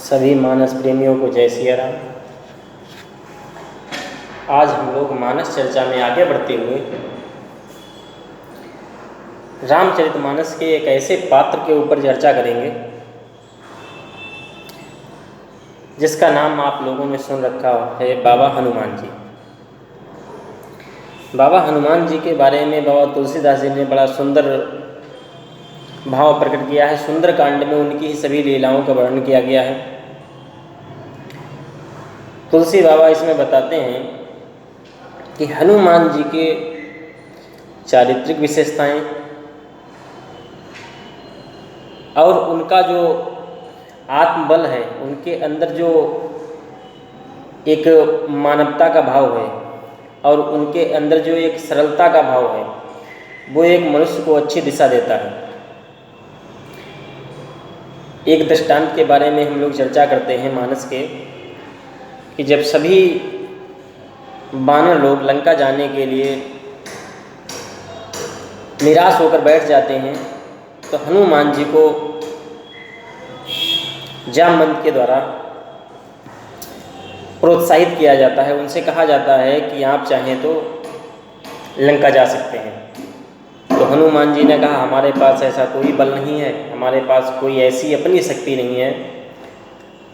सभी मानस प्रेमियों को जय सिया राम। आज हम लोग मानस चर्चा में आगे बढ़ते हुए रामचरितमानस के एक ऐसे पात्र के ऊपर चर्चा करेंगे जिसका नाम आप लोगों ने सुन रखा है, बाबा हनुमान जी। बाबा हनुमान जी के बारे में बाबा तुलसीदास जी ने बड़ा सुंदर भाव प्रकट किया है। सुंदर कांड में उनकी ही सभी लीलाओं का वर्णन किया गया है। तुलसी बाबा इसमें बताते हैं कि हनुमान जी के चारित्रिक विशेषताएं और उनका जो आत्मबल है, उनके अंदर जो एक मानवता का भाव है और उनके अंदर जो एक सरलता का भाव है, वो एक मनुष्य को अच्छी दिशा देता है। एक दृष्टांत के बारे में हम लोग चर्चा करते हैं मानस के, कि जब सभी वानर लोग लंका जाने के लिए निराश होकर बैठ जाते हैं तो हनुमान जी को जामवंत के द्वारा प्रोत्साहित किया जाता है। उनसे कहा जाता है कि आप चाहें तो लंका जा सकते हैं। तो हनुमान जी ने कहा, हमारे पास ऐसा कोई बल नहीं है, हमारे पास कोई ऐसी अपनी शक्ति नहीं है।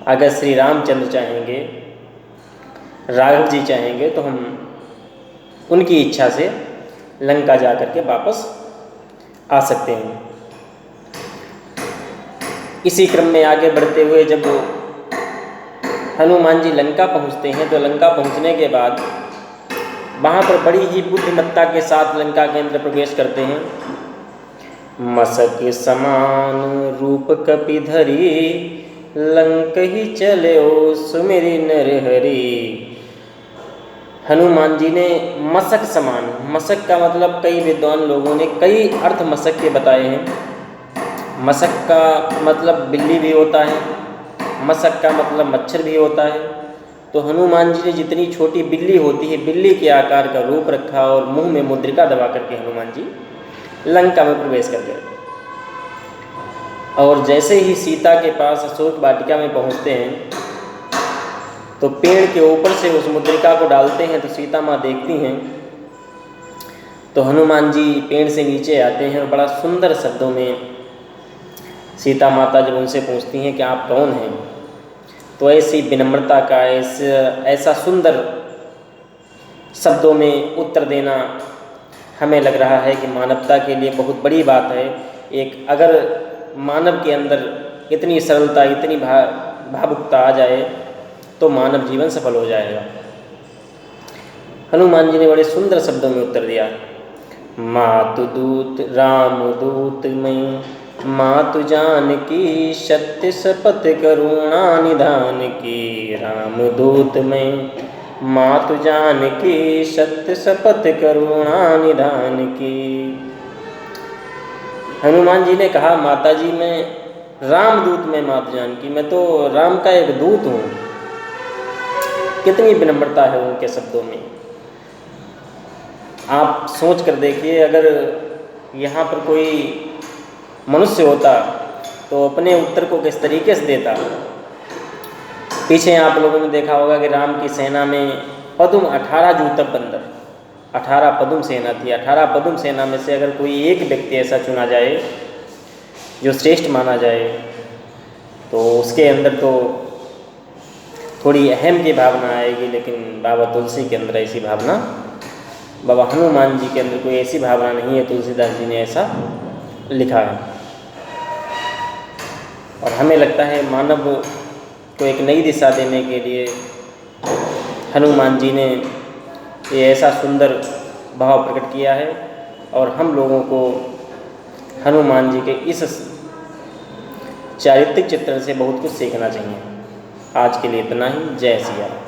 अगर श्री रामचंद्र चाहेंगे, राघव जी चाहेंगे तो हम उनकी इच्छा से लंका जा कर के वापस आ सकते हैं। इसी क्रम में आगे बढ़ते हुए जब हनुमान जी लंका पहुंचते हैं तो लंका पहुंचने के बाद वहाँ पर बड़ी ही बुद्धिमत्ता के साथ लंका के अंदर प्रवेश करते हैं। मसक समान रूप कपिधरी, लंक ही चले ओ सुमेरी नरहरि। हनुमान जी ने मसक समान, मसक का मतलब कई विद्वान लोगों ने कई अर्थ मसक के बताए हैं। मसक का मतलब बिल्ली भी होता है, मसक का मतलब मच्छर भी होता है। तो हनुमान जी ने जितनी छोटी बिल्ली होती है, बिल्ली के आकार का रूप रखा और मुंह में मुद्रिका दबा करके हनुमान जी लंका में प्रवेश कर गए। और जैसे ही सीता के पास अशोक वाटिका में पहुंचते हैं तो पेड़ के ऊपर से उस मुद्रिका को डालते हैं तो सीता माँ देखती हैं। तो हनुमान जी पेड़ से नीचे आते हैं और बड़ा सुंदर शब्दों में सीता माता जब उनसे पूछती हैं कि आप कौन हैं, तो ऐसी विनम्रता का ऐसा सुंदर शब्दों में उत्तर देना हमें लग रहा है कि मानवता के लिए बहुत बड़ी बात है। एक अगर मानव के अंदर इतनी सरलता, इतनी भावुकता आ जाए तो मानव जीवन सफल हो जाएगा। हनुमान जी ने बड़े सुंदर शब्दों में उत्तर दिया। मातु दूत राम दूत मैं, मातु जानकी सत्य शपथ करुणा निधान की। राम दूत मैं, मातु जानकी सत्य शपथ करुणा निधान की। हनुमान जी ने कहा, माता जी मैं रामदूत में, मातु जानकी मैं तो राम का एक दूत हूँ। कितनी विनम्रता है उनके शब्दों में। आप सोच कर देखिए, अगर यहाँ पर कोई मनुष्य होता तो अपने उत्तर को किस तरीके से देता। पीछे आप लोगों ने देखा होगा कि राम की सेना में पदुम 18 जूतब बंदर, 18 पदुम सेना थी। 18 पदुम सेना में से अगर कोई एक व्यक्ति ऐसा चुना जाए जो श्रेष्ठ माना जाए तो उसके अंदर तो थोड़ी अहम की भावना आएगी, लेकिन बाबा तुलसी के अंदर ऐसी भावना, बाबा हनुमान जी के अंदर कोई ऐसी भावना नहीं है। तुलसीदास जी ने ऐसा लिखा है। और हमें लगता है मानव को एक नई दिशा देने के लिए हनुमान जी ने ये ऐसा सुंदर भाव प्रकट किया है। और हम लोगों को हनुमान जी के इस चारित्रिक चित्रण से बहुत कुछ सीखना चाहिए। आज के लिए इतना ही। जय सिया राम।